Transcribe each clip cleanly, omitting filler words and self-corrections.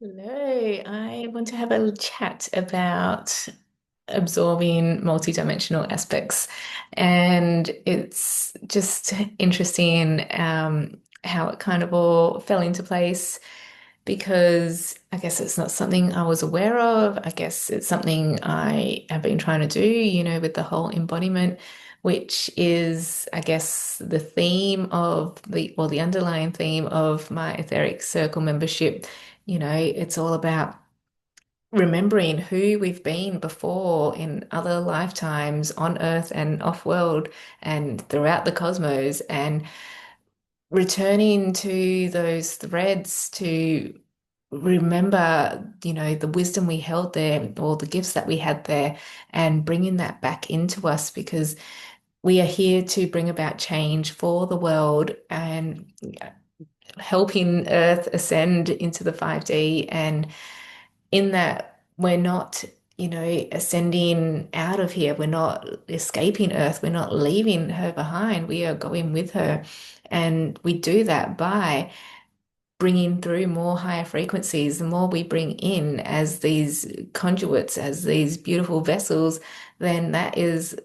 Hello, I want to have a little chat about absorbing multidimensional aspects. And it's just interesting how it kind of all fell into place because I guess it's not something I was aware of. I guess it's something I have been trying to do, with the whole embodiment, which is, I guess, the theme of the underlying theme of my Etheric Circle membership. It's all about remembering who we've been before in other lifetimes on Earth and off-world and throughout the cosmos, and returning to those threads to remember, the wisdom we held there or the gifts that we had there and bringing that back into us because we are here to bring about change for the world and helping Earth ascend into the 5D. And in that, we're not, ascending out of here. We're not escaping Earth. We're not leaving her behind. We are going with her. And we do that by bringing through more higher frequencies. The more we bring in as these conduits, as these beautiful vessels, then that is,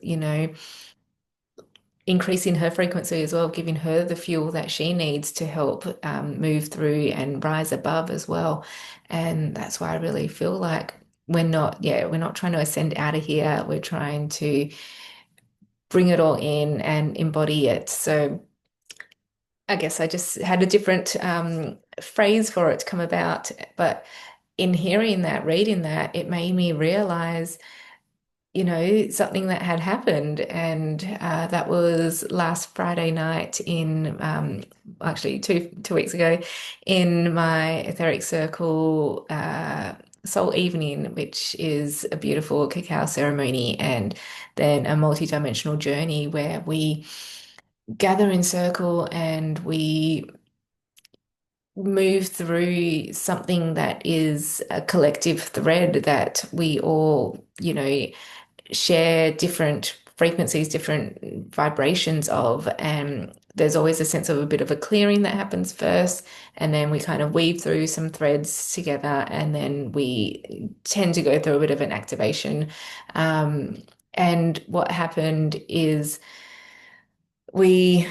increasing her frequency as well, giving her the fuel that she needs to help move through and rise above as well. And that's why I really feel like we're not trying to ascend out of here. We're trying to bring it all in and embody it. So I guess I just had a different phrase for it to come about. But in hearing that, reading that, it made me realize something that had happened. And that was last Friday night actually two weeks ago, in my Etheric Circle Soul Evening, which is a beautiful cacao ceremony and then a multidimensional journey where we gather in circle and we move through something that is a collective thread that we all, share different frequencies, different vibrations of. And there's always a sense of a bit of a clearing that happens first. And then we kind of weave through some threads together. And then we tend to go through a bit of an activation. And what happened is we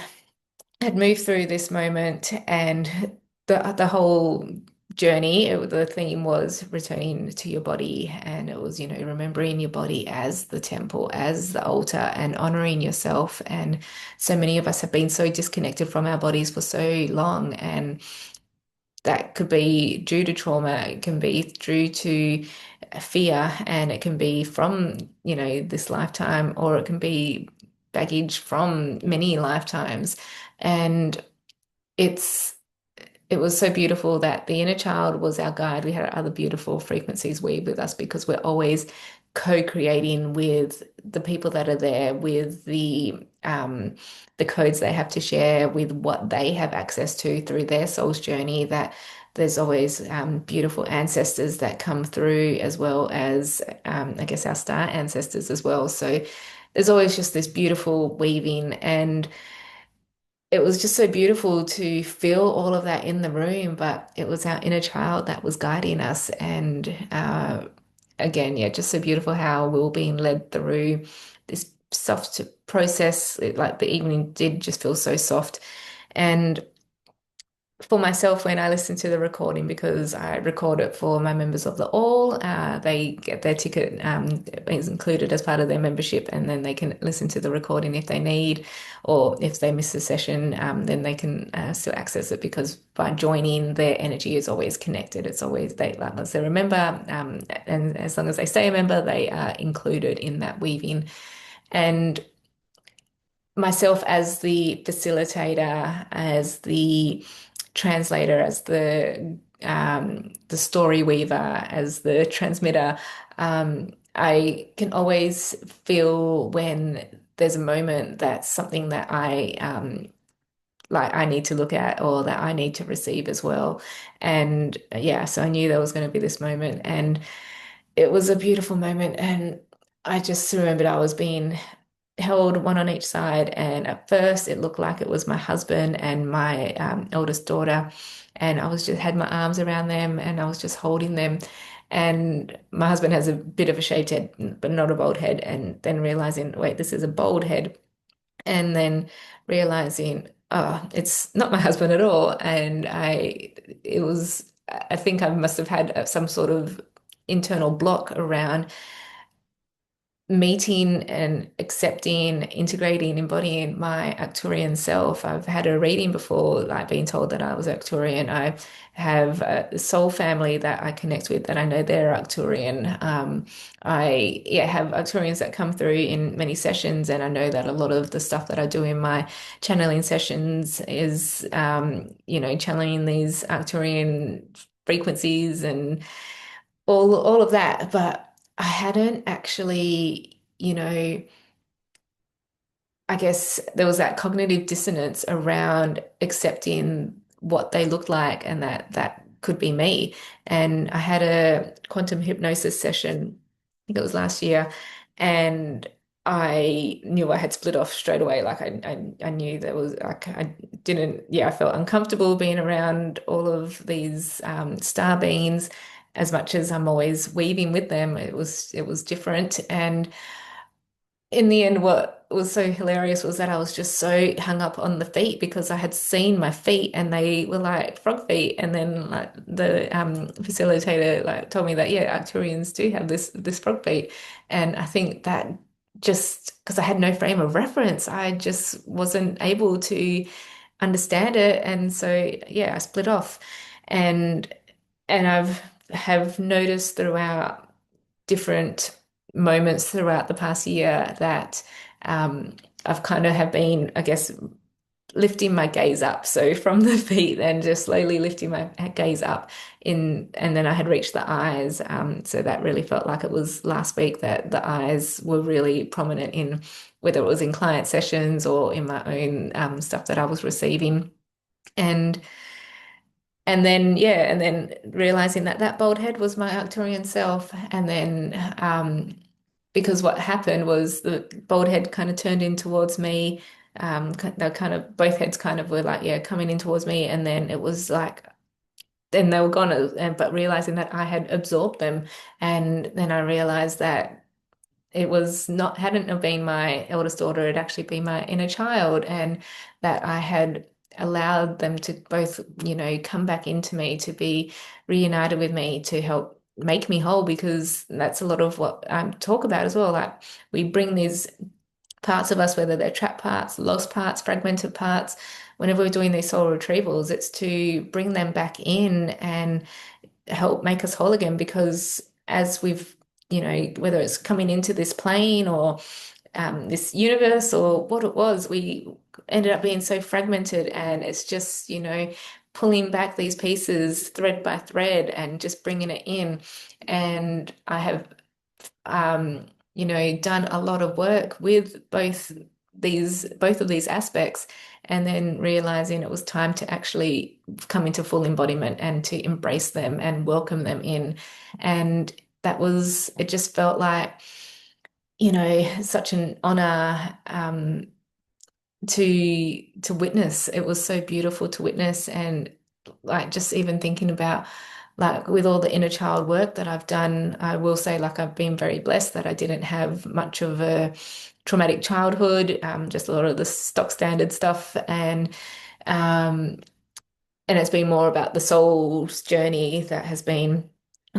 had moved through this moment and the whole journey, the theme was returning to your body. And it was, remembering your body as the temple, as the altar, and honoring yourself. And so many of us have been so disconnected from our bodies for so long. And that could be due to trauma, it can be due to fear, and it can be from, this lifetime, or it can be baggage from many lifetimes. And it's it was so beautiful that the inner child was our guide. We had other beautiful frequencies weave with us because we're always co-creating with the people that are there, with the codes they have to share, with what they have access to through their soul's journey. That there's always beautiful ancestors that come through, as well as I guess our star ancestors as well. So there's always just this beautiful weaving, and it was just so beautiful to feel all of that in the room, but it was our inner child that was guiding us. And again, yeah, just so beautiful how we were being led through this soft process. Like the evening did just feel so soft. And for myself, when I listen to the recording, because I record it for my members of the All, they get their ticket is included as part of their membership, and then they can listen to the recording if they need, or if they miss a session, then they can still access it because by joining, their energy is always connected. It's always they like once they're a member, and as long as they stay a member, they are included in that weaving. And myself as the facilitator, as the translator, as the story weaver, as the transmitter, I can always feel when there's a moment that's something that I need to look at or that I need to receive as well. And yeah, so I knew there was going to be this moment, and it was a beautiful moment. And I just remembered I was being held one on each side. And at first, it looked like it was my husband and my eldest daughter. And I was just had my arms around them and I was just holding them. And my husband has a bit of a shaved head, but not a bald head. And then realizing, wait, this is a bald head. And then realizing, oh, it's not my husband at all. And it was, I think I must have had some sort of internal block around meeting and accepting, integrating, embodying my Arcturian self. I've had a reading before, like being told that I was Arcturian. I have a soul family that I connect with that I know they're Arcturian. I yeah have Arcturians that come through in many sessions, and I know that a lot of the stuff that I do in my channeling sessions is, channeling these Arcturian frequencies and all of that, but I hadn't actually, I guess there was that cognitive dissonance around accepting what they looked like and that that could be me. And I had a quantum hypnosis session, I think it was last year, and I knew I had split off straight away. Like I knew there was like I didn't, yeah, I felt uncomfortable being around all of these star beings as much as I'm always weaving with them. It was different. And in the end, what was so hilarious was that I was just so hung up on the feet because I had seen my feet and they were like frog feet. And then like the facilitator like told me that yeah, Arcturians do have this frog feet. And I think that just because I had no frame of reference, I just wasn't able to understand it. And so yeah, I split off. And I've have noticed throughout different moments throughout the past year that um, I've kind of have been, I guess, lifting my gaze up. So from the feet and just slowly lifting my gaze up and then I had reached the eyes. So that really felt like it was last week that the eyes were really prominent in whether it was in client sessions or in my own stuff that I was receiving. And and then realizing that that bald head was my Arcturian self. And then because what happened was the bald head kind of turned in towards me. They kind of both heads kind of were like, yeah, coming in towards me. And then it was like, then they were gone, and but realizing that I had absorbed them. And then I realized that it was not hadn't have been my eldest daughter, it'd actually been my inner child, and that I had allowed them to both, come back into me, to be reunited with me, to help make me whole, because that's a lot of what I talk about as well. Like we bring these parts of us, whether they're trapped parts, lost parts, fragmented parts, whenever we're doing these soul retrievals, it's to bring them back in and help make us whole again. Because as we've, whether it's coming into this plane or this universe or what it was, we ended up being so fragmented, and it's just, pulling back these pieces thread by thread and just bringing it in. And I have, done a lot of work with both of these aspects, and then realizing it was time to actually come into full embodiment and to embrace them and welcome them in. And it just felt like, such an honor to witness. It was so beautiful to witness. And like just even thinking about like with all the inner child work that I've done, I will say like I've been very blessed that I didn't have much of a traumatic childhood, just a lot of the stock standard stuff. Um, and it's been more about the soul's journey that has been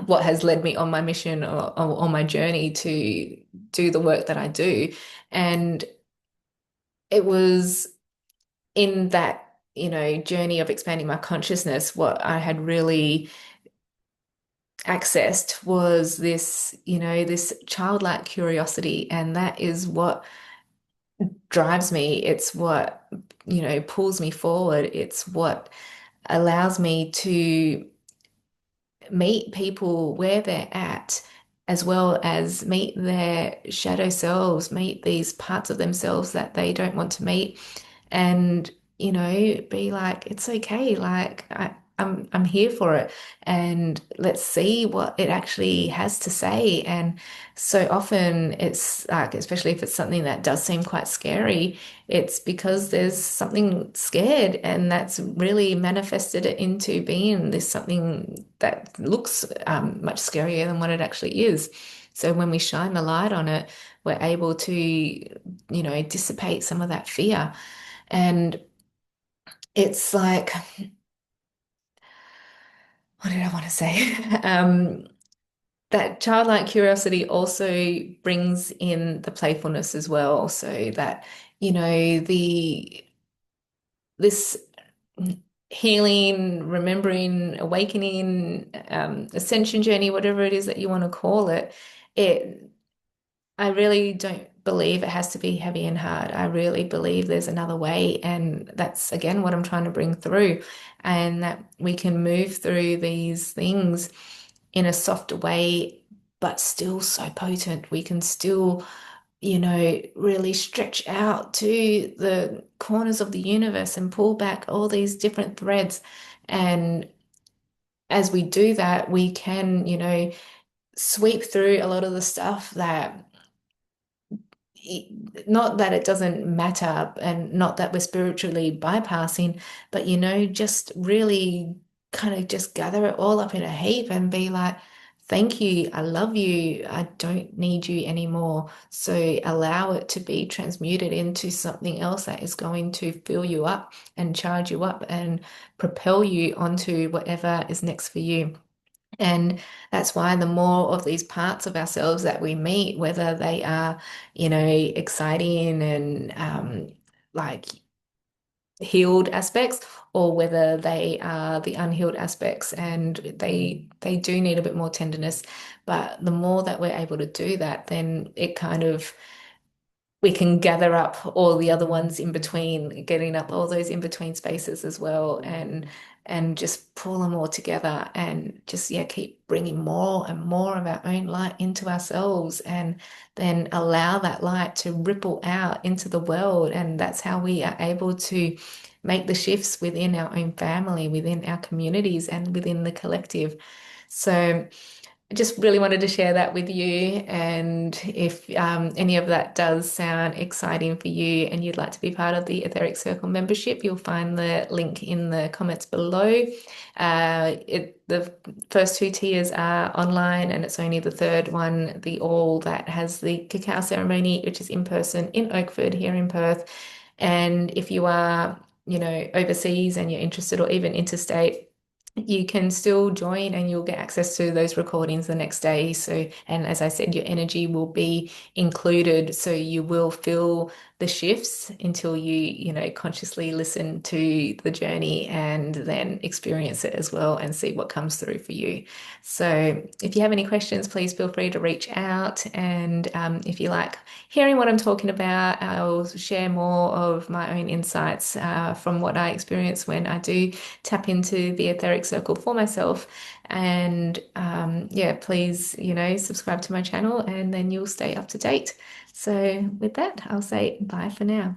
what has led me on my mission, or on my journey to do the work that I do. And it was in that, journey of expanding my consciousness, what I had really accessed was this, this childlike curiosity. And that is what drives me. It's what, pulls me forward. It's what allows me to meet people where they're at, as well as meet their shadow selves, meet these parts of themselves that they don't want to meet, and be like, it's okay. Like I'm here for it, and let's see what it actually has to say. And so often it's like, especially if it's something that does seem quite scary, it's because there's something scared, and that's really manifested it into being this something that looks much scarier than what it actually is. So when we shine the light on it, we're able to, dissipate some of that fear. And it's like, what did I want to say? That childlike curiosity also brings in the playfulness as well. So that, the this healing, remembering, awakening, ascension journey, whatever it is that you want to call it, it I really don't believe it has to be heavy and hard. I really believe there's another way. And that's again what I'm trying to bring through, and that we can move through these things in a softer way, but still so potent. We can still, really stretch out to the corners of the universe and pull back all these different threads. And as we do that, we can, sweep through a lot of the stuff that not that it doesn't matter and not that we're spiritually bypassing, but just really kind of just gather it all up in a heap and be like, thank you, I love you, I don't need you anymore. So allow it to be transmuted into something else that is going to fill you up and charge you up and propel you onto whatever is next for you. And that's why the more of these parts of ourselves that we meet, whether they are, exciting and like healed aspects, or whether they are the unhealed aspects and they do need a bit more tenderness. But the more that we're able to do that, then it kind of we can gather up all the other ones in between, getting up all those in between spaces as well, and just pull them all together and just keep bringing more and more of our own light into ourselves, and then allow that light to ripple out into the world. And that's how we are able to make the shifts within our own family, within our communities, and within the collective. So I just really wanted to share that with you. And if any of that does sound exciting for you and you'd like to be part of the Etheric Circle membership, you'll find the link in the comments below. The first two tiers are online, and it's only the third one, the all, that has the cacao ceremony, which is in person in Oakford here in Perth. And if you are, overseas and you're interested, or even interstate, you can still join and you'll get access to those recordings the next day. So, and as I said, your energy will be included. So you will feel the shifts until consciously listen to the journey and then experience it as well and see what comes through for you. So if you have any questions, please feel free to reach out. And if you like hearing what I'm talking about, I'll share more of my own insights from what I experience when I do tap into the etheric circle for myself. And please, subscribe to my channel, and then you'll stay up to date. So with that, I'll say bye for now.